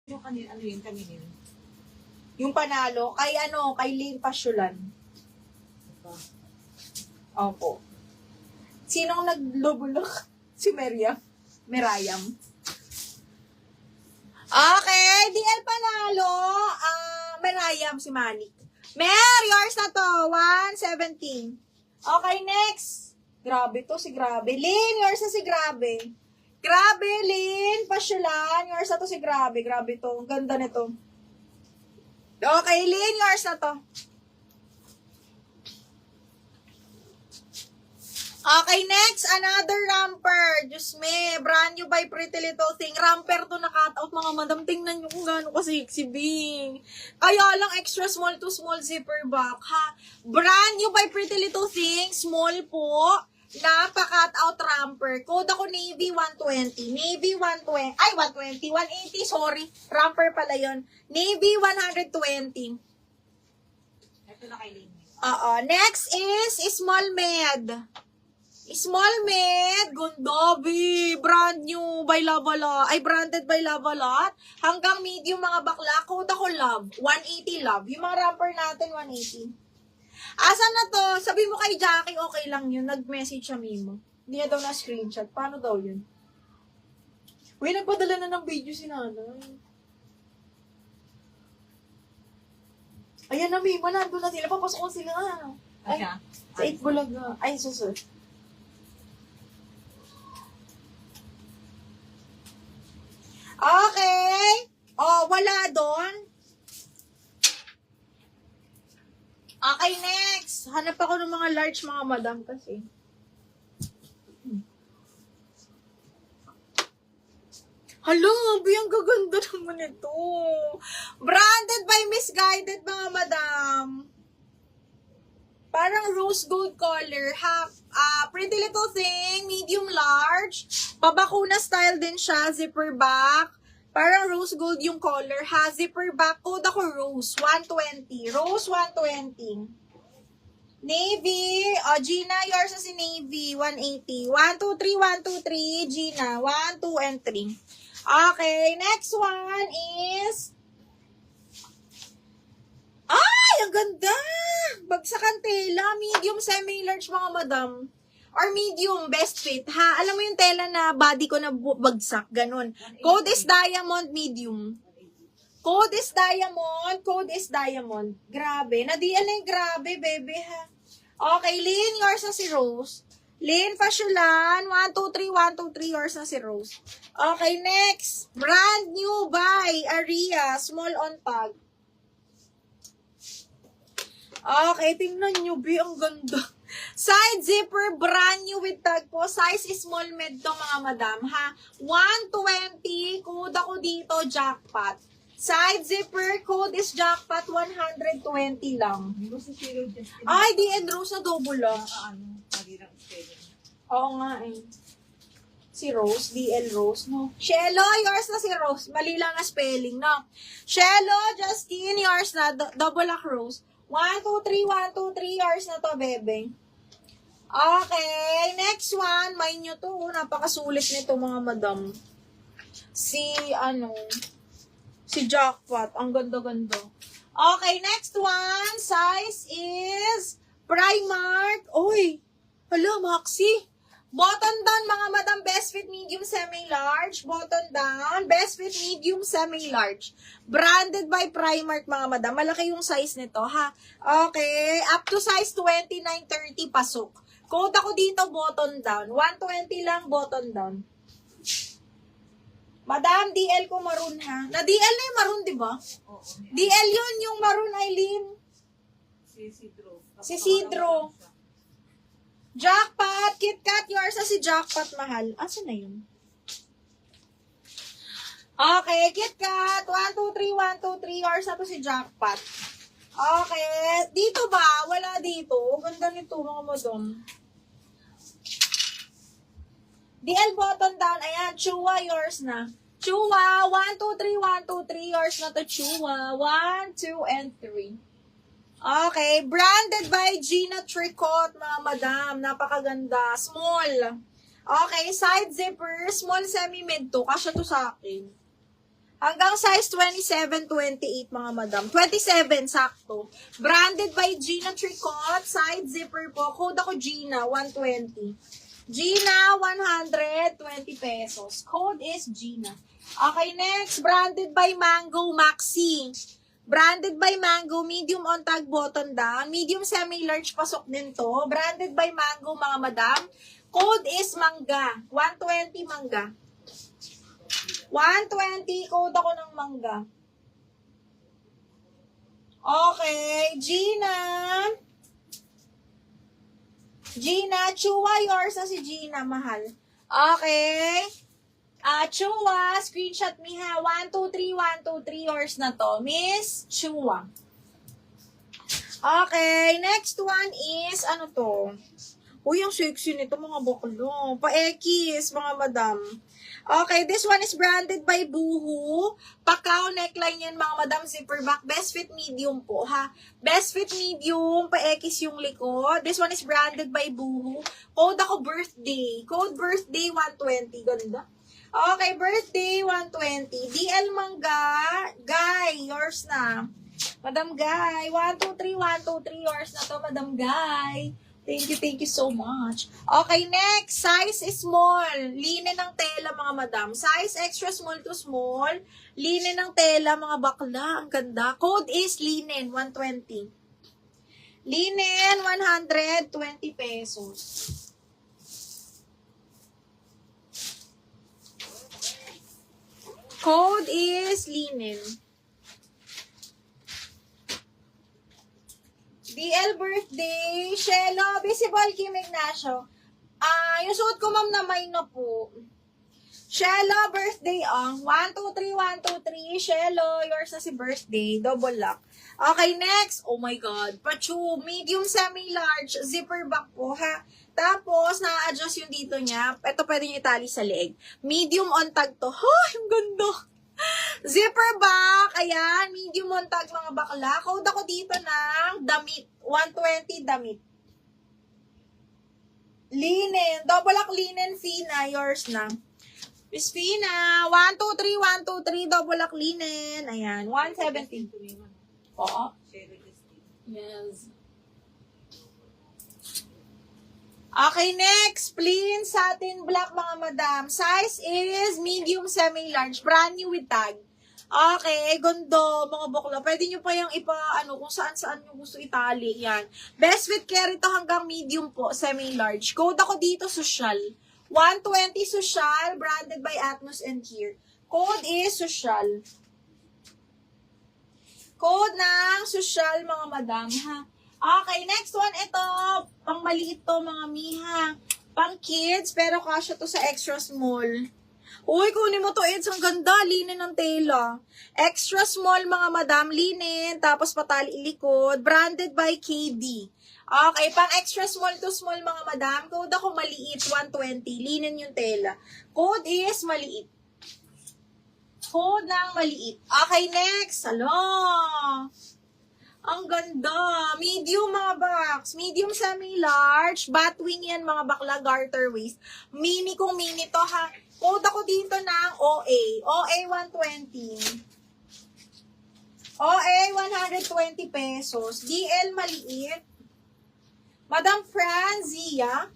Yung kanil, ano yun, kanil? Yung panalo, kay kay Lynn Pasyulan. Opo. Sinong naglubulok? Si Merayam. Okay, DL panalo. Merayam si Manny. Mer, yours na to. 117. Okay, next. Grabe to, si Grabe. Lynn, yours na si Grabe. Grabe, Lynn, Pasyulan. Yours na to si Grabe. Grabe to. Ang ganda nito. Okay, Lynn, yours na to. Okay, next, another ramper. Diyos me, brand new by Pretty Little Thing. Ramper to na cut out, mga madam. Tingnan nyo kung gano'n ka-sexy, Bing. Kaya lang extra small to small zipper back, ha? Brand new by Pretty Little Thing. Small po. Napa-cut out ramper. Code ako Navy 120. Navy 120. Ay, 120. 180, sorry. Ramper pala yon. Navy 120. Ito na kay Lynn. Next is Small Med. Small Med, Gundobi, brand new by Lavalot, ay branded by Lavalot, hanggang medium mga bakla, code ako love, 180 love, yung mga ramper natin 180. Asan na to? Sabi mo kay Jackie, okay lang yun, nag-message siya Mimo. Hindi na daw na screenshot, paano daw yun? Uy, nagpadala na ng video si nanay. Ayan na Mimo, nandun na sila, papasok ko sila. Ay, sa 8 Bulaga. Ay, susunod. Okay. Wala doon. Okay, next. Hanap ako ng mga large mga madam kasi. Hello, ang gaganda naman ito. Branded by Misguided mga madam. Parang rose gold color. Pretty Little Thing, medium large. Pabakuna style din siya, zipper back. Parang rose gold yung color, ha? Zipper back, code ako rose, 120. Rose, 120. Navy, Gina, yours na si Navy, 180. 1, 2, 3, 1, 2, 3, Gina, 1, 2, and 3. Okay, next one is... Ay, ang ganda! Bagsakan tela, medium, semi-large mga madam. Or medium, best fit, ha? Alam mo yung tela na body ko na bagsak, ganun. Code is diamond, medium. Code is diamond, code is diamond. Grabe, na-DL na yung grabe, bebe, ha? Okay, Lynn, yours na si Rose. Lynn Pasyulan, 1, 2, 3, 1, 2, 3, yours na si Rose. Okay, next. Brand new by Aria, small on tag. Okay, tingnan nyo, B, ang ganda. Side zipper, brand new with tag po. Size is small med to mga madam, ha? 120, code ako dito, jackpot. Side zipper, code is jackpot, 120 lang. Hindi ko si Cheryl Justin. Ay, di and Rose na double lang. Magirang spelling. Oo nga eh. Si Rose, DL Rose, no? Shello, yours na si Rose. Mali lang na spelling, no? Shello, Justine, yours na. Double lock Rose. 1, 2, 3, 1, 2, 3 yours na to, bebe. Okay, next one. May nyo to. Napakasulit nito, mga madam. Si Jackpot. Ang ganda-ganda. Okay, next one. Size is Primark. Oy, hala, Maxi. Button down, mga madam, best fit medium semi-large. Button down, best fit medium semi-large. Branded by Primark, mga madam. Malaki yung size nito, ha? Okay, up to size 29, 30, pasok. Code ako dito, button down. 120 lang, button down. Madam, DL ko maroon, ha? Na-DL na yung maroon, di ba? Oo. DL yun, yung maroon, Eileen. Si Sidro. Si Sidro. Jackpot, KitKat, yours na si Jackpot, mahal. Asan na yun? Okay, KitKat, 1, 2, 3, 1, 2, 3, yours na to si Jackpot. Okay, dito ba? Wala dito. Ganda nito, mga madam. DL button down, ayan, Chua, yours na. Chua, 1, 2, 3, 1, 2, 3, yours na to, Chua. 1, 2, and 3. Okay, branded by Gina Tricot, mga madam. Napakaganda. Small. Okay, side zipper, small semi-mid to. Kasya to sa akin. Hanggang size 27, 28 mga madam. 27, sakto. Branded by Gina Tricot. Side zipper po. Code ako Gina, 120. Gina, 120 pesos. Code is Gina. Okay, next. Branded by Mango Maxi. Branded by Mango, medium on tag button down. Medium semi-large pasok din to. Branded by Mango mga madam. Code is Mangga. 120 Mangga. 120, code ako ng mangga. Okay, Gina. Gina, Chua, yours na si Gina, mahal. Okay. Chua, screenshot me ha. 123, 123, yours na to. Miss Chua. Okay, next one is, ano to? Uy, ang sexy nito, mga baklo. Pa-X, mga madam. Okay, this one is branded by Boohoo. Pakaw neckline yan, mga madam, zipper back. Best fit medium po, ha? Best fit medium, pa-X yung likod. This one is branded by Boohoo. Code ako birthday. Code birthday 120. Ganda. Okay, birthday 120. DL Mangga. Guy, yours na. Madam Guy. 123, 123, yours na to, Madam Guy. Thank you so much. Okay, next. Size is small. Linen ng tela, mga madam. Size extra small to small. Linen ng tela, mga bakla. Ang ganda. Code is linen, 120. Linen, 120 pesos. Code is linen. DL birthday, Shelo, visible Kim Ignacio. Yung suot ko ma'am na may na po. Shelo, birthday 123, 123. Shelo, yours na si birthday. Double lock. Okay, next. Oh my God. Pachu, medium semi-large. Zipper back po, ha. Tapos, na-adjust yung dito niya. Ito pwede nyo itali sa leg. Medium on tag to. Yung ganda. Zipper back, ayan, medium on tag mga bakla. Code ako dito ng damit, 120 damit. Linen, double lock linen, Fina, yours na. Miss Fina, 123, 123, double lock linen, ayan, 170. Oo. Yes. Okay, next. Plain satin black, mga madam. Size is medium semi-large. Brand new with tag. Okay, gondo, mga bakla. Pwede nyo pa yung kung saan-saan nyo gusto itali. Yan. Best fit carry to hanggang medium po, semi-large. Code ako dito, social. 120 social, branded by Atmos and Here. Code is social. Code ng social, mga madam, ha? Okay, next one, ito, pang maliit to, mga miha. Pang kids, pero kasya to sa extra small. Uy, kunin mo to, Eds, ang ganda, linen ng tela. Extra small, mga madam, linen, tapos patali likod, branded by KD. Okay, pang extra small to small, mga madam, code ako maliit, 120, linen yung tela. Code is maliit. Code ng maliit. Okay, next, ang ganda. Medium, mga box. Medium semi-large. Batwing yan, mga bakla. Garter waist. Mini kung mini to, ha. Code ako dito ng OA. OA 120. OA 120 pesos. DL maliit. Madam Franzia.